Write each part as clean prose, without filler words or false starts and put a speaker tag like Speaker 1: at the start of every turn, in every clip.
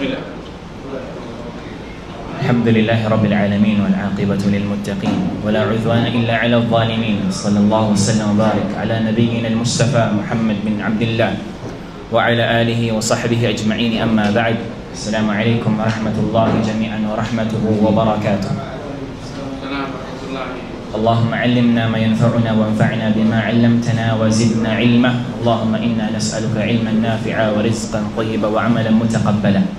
Speaker 1: Bismillah.
Speaker 2: Alhamdulillahi Rabbil Alamin wal aqibatu lil muttaqin wala udwana illa ala adh-dhalimin. Sallallahu wasallam wa barik ala nabiyyina al-Mustafa Muhammad bin Abdullah wa ala alihi wa sahbihi ajma'in, amma ba'd. Assalamu alaikum warahmatullahi jami'an wa rahmatuhu wa barakatuh. اللهم علمنا ما ينفعنا وانفعنا بما علمتنا وزدنا علما. اللهم إنا نسألك علما نافعا ورزقا طيبا وعملا متقبلا.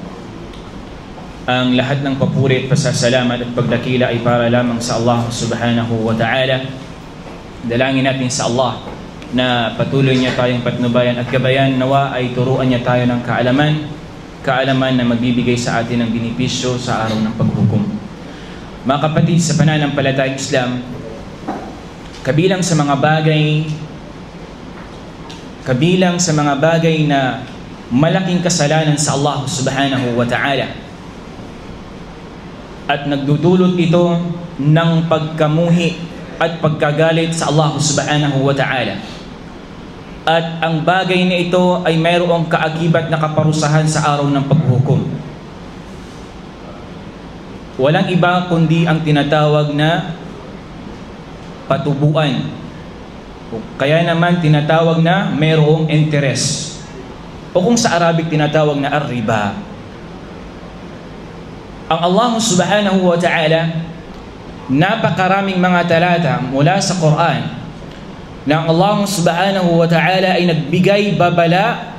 Speaker 2: Ang lahat ng papuri at pasasalamat at pagdakila ay para lamang sa Allah subhanahu wa ta'ala. Dalangin natin sa Allah na patuloy niya tayong patnubayan at gabayan. Nawa ay turuan niya tayo ng kaalaman na magbibigay sa atin ng benepisyo sa araw ng paghukom. Mga kapatid, sa pananampalatayang Islam, kabilang sa mga bagay na malaking kasalanan sa Allah subhanahu wa ta'ala at nagdudulot ito ng pagkamuhi at pagkagalit sa Allah subhanahu wa ta'ala, at ang bagay na ito ay mayroong kaakibat na kaparusahan sa araw ng paghukom. Walang iba kundi ang tinatawag na patubuan, kaya naman tinatawag na mayroong interest, o kung sa Arabic tinatawag na ar-riba. Ang Allah subhanahu wa ta'ala, napakaraming mga talata mula sa Quran na ang Allah subhanahu wa ta'ala ay nagbigay babala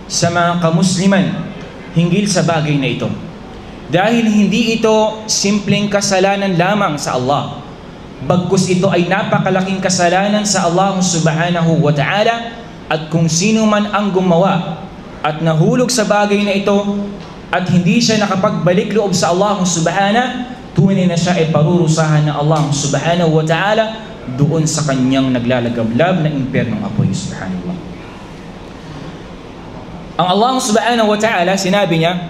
Speaker 2: sa mga kamusliman hinggil sa bagay na ito, dahil hindi ito simpleng kasalanan lamang sa Allah, bagkus ito ay napakalaking kasalanan sa Allah subhanahu wa ta'ala. At kung sino man ang gumawa at nahulog sa bagay na ito at hindi siya nakapagbalik loob sa Allah subhanahu, tunay na siya ay parurusahan ng Allah subhanahu wa ta'ala doon sa kanyang naglalagablab na impyernong apoy. Subhanallah. Ang Allah subhanahu wa ta'ala, sinabi niya,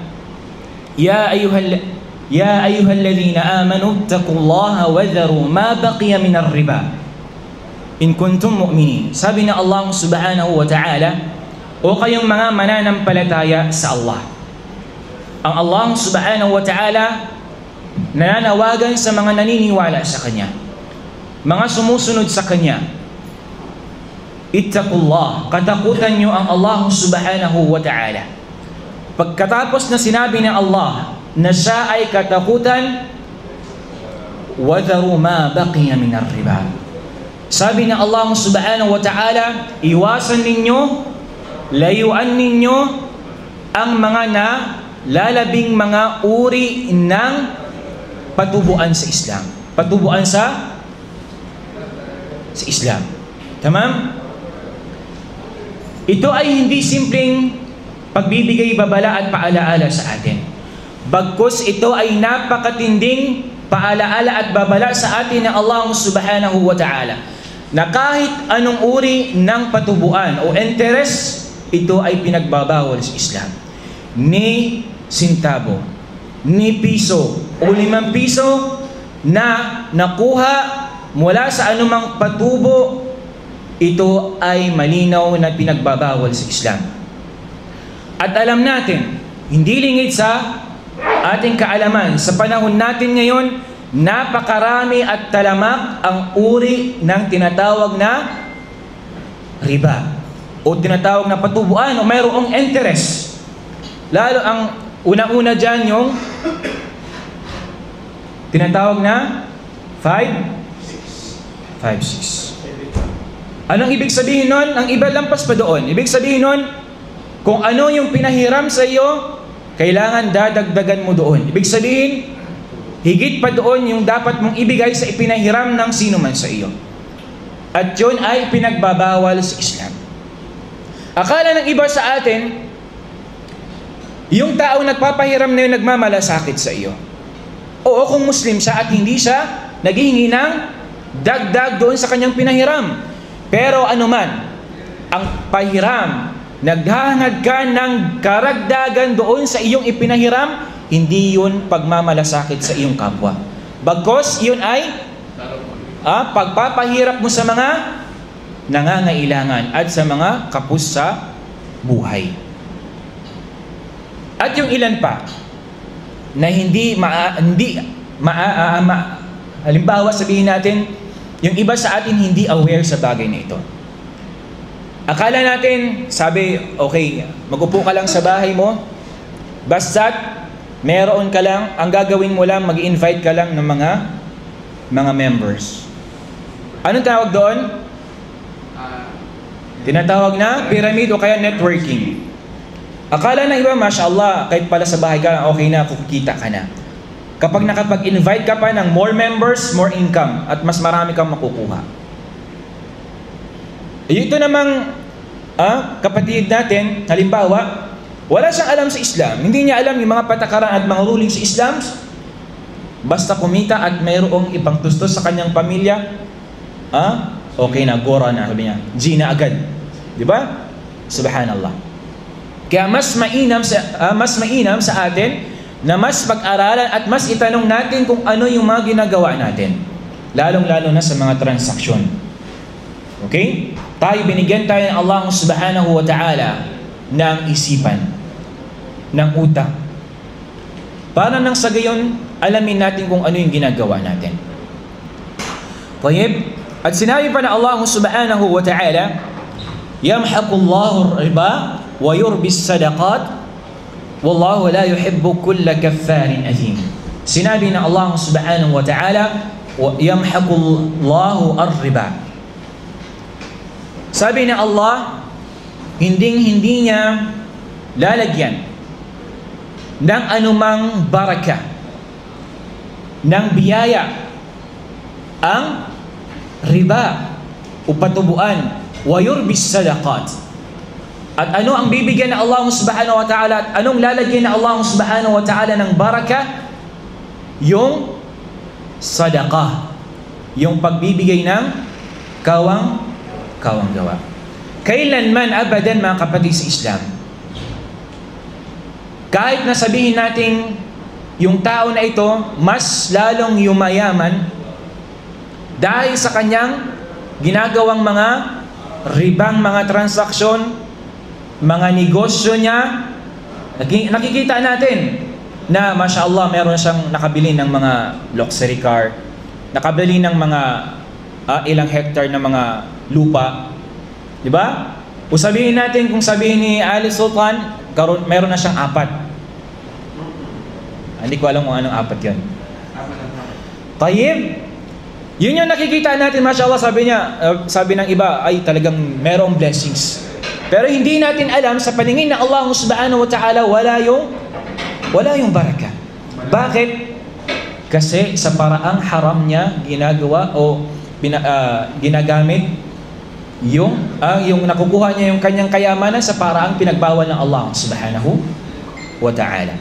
Speaker 2: Ya ayyuhalladhina amanu taqullaha wa dharu ma baqiya min ar-riba in kuntum mu'minin. Sabi na Allah subhanahu wa ta'ala, o kayong mga mananampalataya sa Allah. Ang Allah subhanahu wa ta'ala nananawagan sa mga naniniwala sa Kanya, mga sumusunod sa Kanya. Ittaqullah, katakutan nyo ang Allah subhanahu wa ta'ala. Pagkatapos na sinabi ni Allah na siya ay katakutan, وَذَرُوا مَا بَقِيَ مِنَ الرِّبَا, sabi ng Allah subhanahu wa ta'ala, iwasan ninyo, layuan ninyo ang mga lalabing mga uri ng patubuan sa Islam. Patubuan sa Islam. Tamam? Ito ay hindi simpleng pagbibigay babala at paalaala sa atin, bagkus ito ay napakatinding paalaala at babala sa atin ng Allah subhanahu wa ta'ala, na kahit anong uri ng patubuan o interest, ito ay pinagbabawal sa Islam. Ni sintabo, ni piso o 5 piso na nakuha mula sa anumang patubo, ito ay malinaw na pinagbabawal sa Islam. At alam natin, hindi lingid sa ating kaalaman, sa panahon natin ngayon, napakarami at talamak ang uri ng tinatawag na riba o tinatawag na patubuan o mayroong interest. Lalo ang una-una dyan yung tinatawag na 5-6. Anong ibig sabihin nun? Ang iba lampas pa doon. Ibig sabihin nun, kung ano yung pinahiram sa iyo, kailangan dadagdagan mo doon. Ibig sabihin, higit pa doon yung dapat mong ibigay sa ipinahiram ng sino man sa iyo. At yun ay pinagbabawal sa Islam. Akala ng iba sa atin, yung taong nagpapahiram na yun nagmamalasakit sa iyo. Oo, kung Muslim siya at hindi siya naghihingi ng dagdag doon sa kanyang pinahiram. Pero anuman, ang pahiram, naghahangad ka ng karagdagan doon sa iyong ipinahiram, hindi yun pagmamalasakit sa iyong kapwa. Bagkos, yun ay pagpapahirap mo sa mga nangangailangan at sa mga kapos sa buhay. At yung ilan pa na halimbawa sabihin natin, yung iba sa atin hindi aware sa bagay na ito. Akala natin, sabi, okay, mag-upo ka lang sa bahay mo, basta't meron ka lang, ang gagawin mo lang, mag-invite ka lang ng mga members. Anong tawag doon? Tinatawag na pyramid o kaya networking. Akala na iba, mashallah, kahit pala sa bahay ka, okay na, kukita ka na. Kapag nakapag-invite ka pa ng more members, more income, at mas marami kang makukuha. Ito namang kapatid natin, halimbawa, wala siyang alam sa Islam. Hindi niya alam yung mga patakaran at mga ruling sa Islam. Basta kumita at mayroong ibang tustos sa kanyang pamilya, okay na, gora na, sabi niya. Gina agad. Di ba? Subhanallah. Kaya mas mainam sa atin na mas pag-aralan at mas itanong natin kung ano yung mga ginagawa natin. Lalong-lalo na sa mga transaksyon. Okay? Binigyan tayo ng Allah subhanahu wa ta'ala ng isipan, ng utak. Para nang sa gayon, alamin natin kung ano yung ginagawa natin. Tayyib. At sinabi pa na Allah subhanahu wa ta'ala, yamhaqullahu riba wa yurbis sadaqat wallahu la yuhibbu kulla kaffarin athim. Sinabi na Allah subhanahu wa ta'ala, yamhaqullahu ar-riba. Sabi na Allah, hindi niya lalagyan ng anumang baraka, ng biyaya, ang riba o patubuan, wa yurbis sadaqat. At ano ang bibigyan ng Allah subhanahu wa ta'ala at anong lalagyan ng Allah subhanahu wa ta'ala ng baraka? Yung sadaqah, yung pagbibigay ng kawang gawa. Kailanman abadan mga kapatid sa Islam, kahit na sabihin natin yung tao na ito mas lalong yumayaman dahil sa kanyang ginagawang mga ribang mga transaksyon, mga negosyo niya, nakikita natin na mashallah meron siyang nakabili ng mga luxury car, nakabili ng mga ilang hektar na mga lupa, di ba? O sabihin natin, kung sabihin ni Ali Sultan, meron na siyang 4. Hindi ko alam kung anong 4 yan. Tayyib. Yun yung nakikita natin, mashallah, sabi ng iba, ay talagang merong blessings. Pero hindi natin alam, sa paningin ng Allah subhanahu wa ta'ala, wala yung baraka. Bakit? Kasi sa paraang haram niya ginagawa o ginagamit yung nakukuha niya yung kanyang kayamanan sa paraang pinagbawal ng Allah subhanahu wa ta'ala.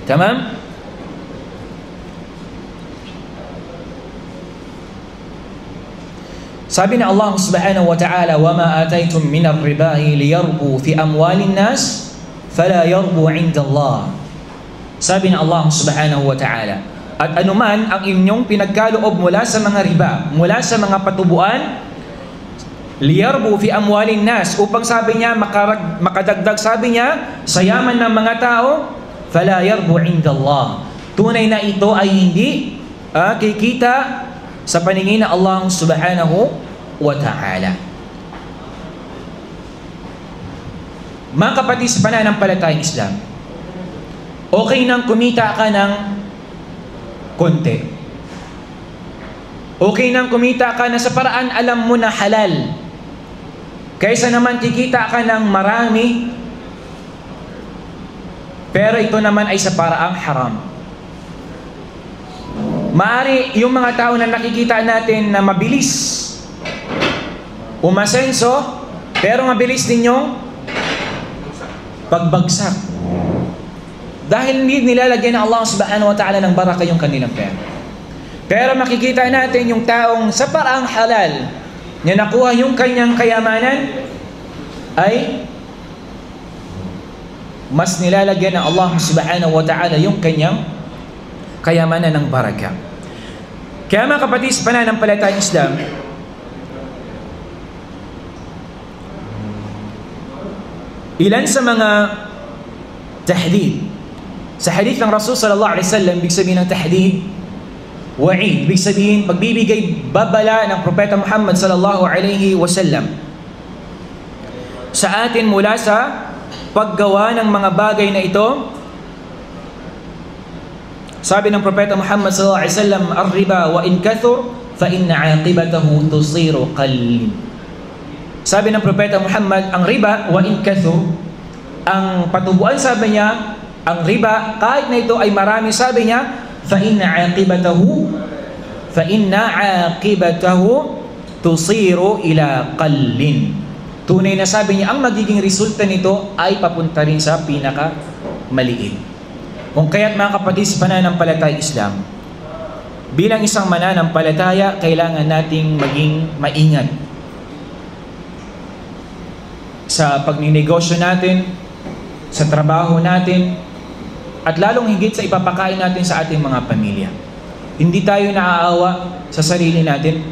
Speaker 2: Tamam? Sabi na Allah subhanahu wa ta'ala, وَمَا آتَيْتُم مِّنَ الرِّبَا لِيَرْبُوا فِي أَمْوَالِ النَّاسِ فَلَا يَرْبُوا عِنْدَ اللَّهِ. Sabi na Allah subhanahu wa ta'ala, at anuman ang inyong pinagkaloob mula sa mga riba, mula sa mga patubuan, liyarbu fi amwalin nas, upang sabi niya makadagdag, sabi niya sa yaman ng mga tao, fala yarbu indallah. Tunay na ito ay hindi kikita sa paningin ng Allah subhanahu wa ta'ala. Mga kapatid sa pananampalatayang Islam, okay nang kumita ka ng konti. Okay nang kumita ka na sa paraan alam mo na halal, kaysa naman kikita ka ng marami, pero ito naman ay sa paraang haram. Maari yung mga tao na nakikita natin na mabilis umasenso, pero mabilis din yung pagbagsak. Dahil hindi nilalagyan ng Allah subhanahu wa ta'ala ng baraka yung kanilang pera. Pero makikita natin yung taong sa paraang halal na nakuha yung kanyang kayamanan ay mas nilalagyan ng Allah subhanahu wa ta'ala yung kanyang kayamanan ng baraka. Kaya mga kapatid sa pananampalatayang Islam, ilan sa mga tahdid. Sa hadith ng Rasul sallallahu alaihi wasallam, ibig sabihin ng tahdid, wa'id. Ibig sabihin, pagbibigay babala ng Propeta Muhammad sallallahu alaihi wasallam sa atin mula sa paggawa ng mga bagay na ito. Sabi ng Propeta Muhammad sallallahu alaihi wasallam, "Ar-riba wa in kathur fa inna 'aqibatahu tusiru qalb." Sabi ng Propeta Muhammad, ang riba wa in kathur, ang patubuan, sabi niya, ang riba kahit na ito ay marami, sabi niya, fa inna 'aqibatahu tusiru ila qallin. Tunay na, sabi niya, ang magiging resulta nito ay papunta rin sa pinaka maliit. Kung kaya't mga kapatid sa pananampalataya Islam, bilang isang mananampalataya, kailangan nating maging maingat sa pagninegosyo natin, sa trabaho natin, at lalong higit sa ipapakain natin sa ating mga pamilya. Hindi tayo naaawa sa sarili natin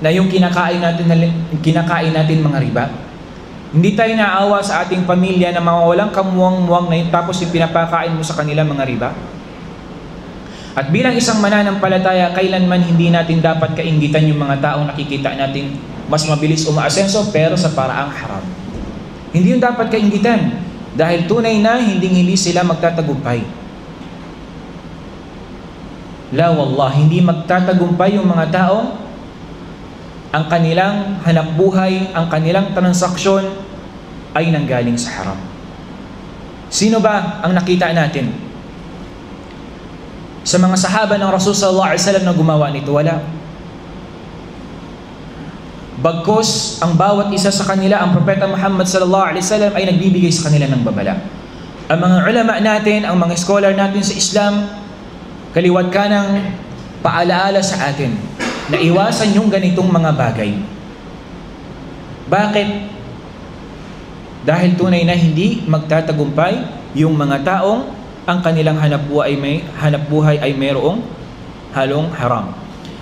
Speaker 2: na yung kinakain natin mga riba. Hindi tayo naaawa sa ating pamilya na mawawalang kamuwang-muwang na yun, tapos yung pinapakain mo sa kanila mga riba. At bilang isang mananampalataya, kailanman hindi natin dapat kainggitan yung mga taong nakikita natin mas mabilis umaasenso pero sa paraang haram. Hindi yung dapat kainggitan, dahil tunay na hindi sila magtatagumpay. La wallah, hindi magtatagumpay yung mga taong ang kanilang hanapbuhay, ang kanilang transaksyon ay nanggaling sa haram. Sino ba ang nakita natin sa mga sahaba ng Rasul sallallahu alaihi wasallam na gumawa nito? Wala. Bagkus ang bawat isa sa kanila, ang Propeta Muhammad sallallahu alaihi wasallam ay nagbibigay sa kanila ng babala. Ang mga ulama natin, ang mga scholar natin sa Islam, kaliwat ka ng paalaala sa atin na iwasan yung ganitong mga bagay. Bakit? Dahil tunay na hindi magtatagumpay yung mga taong ang kanilang hanapbuhay ay mayroong halong haram.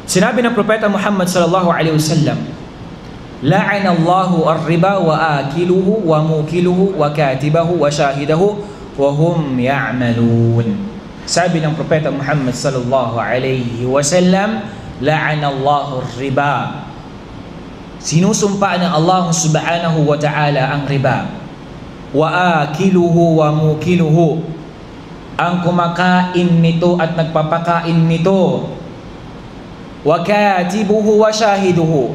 Speaker 2: Sinabi ng Propeta Muhammad sallallahu alaihi wasallam, "La'ana Allahu ar-riba wa akiluhu wa mukiluhu wa katibahu wa shahidahu wa hum ya'malun." Sabi ng Propeta Muhammad sallallahu alaihi wasallam, la'ana Allahu ar-riba. Sinusumpa ng Allah subhanahu wa ta'ala ang riba. Wa akiluhu wa mukiluhu, ang kumakain nito at nagpapakain nito. Wa katibuhu wa shahiduhu,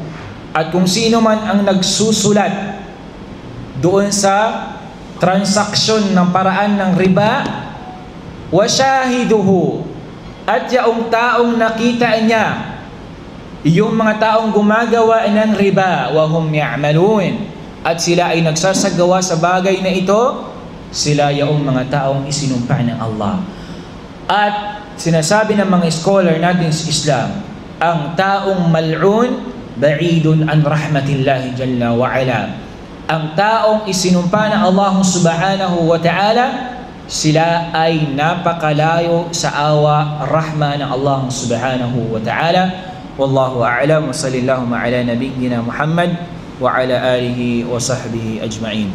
Speaker 2: at kung sino man ang nagsusulat doon sa transaksyon ng paraan ng riba. Wa shahiduhu, at yaong taong nakita niya yung mga taong gumagawa ng riba. Wa hum ya'malun, at sila ay nagsasagawa sa bagay na ito, sila yaong mga taong isinumpa ng Allah. At sinasabi ng mga scholar natin sa Islam, ang taong mal'un ba'idun an rahmatillahi jalla wa ala. Ang taong isinumpa ng Allah subhanahu wa ta'ala, sila ay napakalayo sa awa, rahma ng Allah subhanahu wa ta'ala. Wallahu a'lam, wa sallallahu ala nabiyyina Muhammad wa ala alihi wa sahbihi ajma'in.